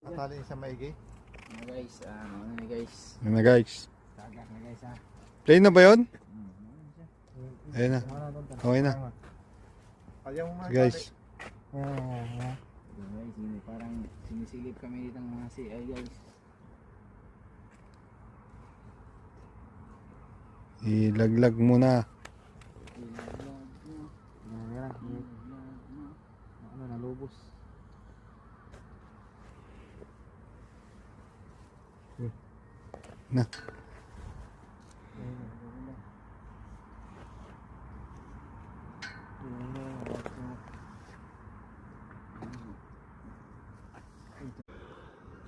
Tatali sa maigi. Guys, ano na guys. Yan na guys. Taga na guys ha. Play na ba yun? Ayun na. Okay na. Guys. Guys, hindi parang sinisilip kami dito ng mga CI guys. Ilaglag muna. Ano nalubos. Na.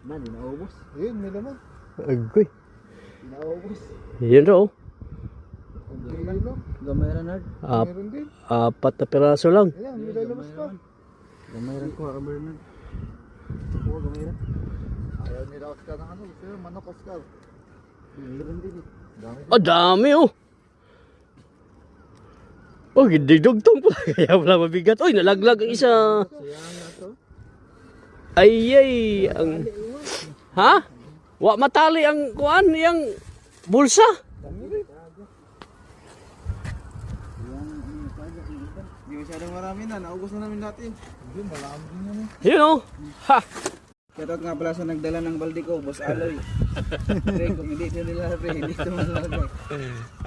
Man, inaubos. Ayun, may laman. Agoy. Inaubos. Yan raw. Gamera na. Meron din. 4 na piraso lang. Ayan, may lalabas pa. Gamera ko, gamera na. Oo, gamera. Ayaw nila Oscar ng ano. Pero manok Oscar. Meron din eh. Dami oh. Oh, gidigdugtong pa. Kaya wala mabigat. Oy, nalaglag ang isa. Sayang na to. Ay. Ha? Wa matali ang kuan, yang bulsa. Hindi masyadong marami na. Naubos na namin dati. Hindi, marami din yan eh. You know. Ha. Shoutout nga pala sa nagdala ng balde ko, Boss Aloy. Pre, kung hindi ito nila, pre, hindi ito malalagay.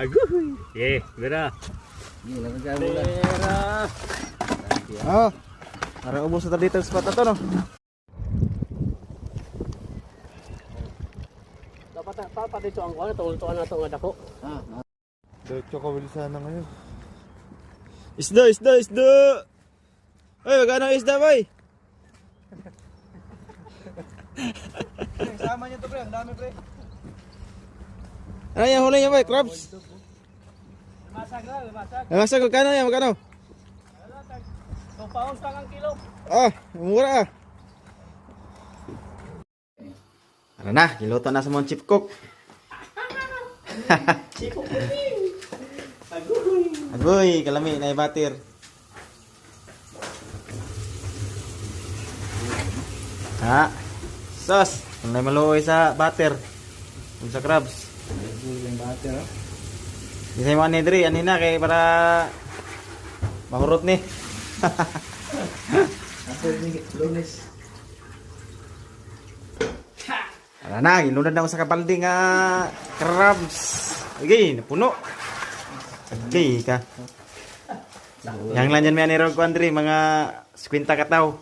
Agoy. Yeah, bera. Hindi, lamagay mo lang. Bera. Oh, para ubos na dito sa spot na to, no? Dapat dito ang kuan, tultuan na itong dako. Diretso ka wali sana ngayon. Isda! Ay, magkano ang isda, boy? Sama niyo to, pre. Ang dami, pre. Ano yan, huli niya, boy? Crabs? Lumasag, magkano yan? Magkano? 2 pounds lang ang kilo. Ah, mura ah. Ano na, giluto na sa mga chip cook. Agoy, kalami na ibatir. Ha? Sos, kung na maluoy sa butter. Kung sa crabs. Yung butter, oh. Di sa'yo mga nedri, ano na, kaya para mahurot ni. After ni lunes. Wala na, ginunod na ako sa kapaldi nga crabs. Okay, napuno. Okay ka. Yang lang dyan may anirog ko, Andre, mga 50 kataw.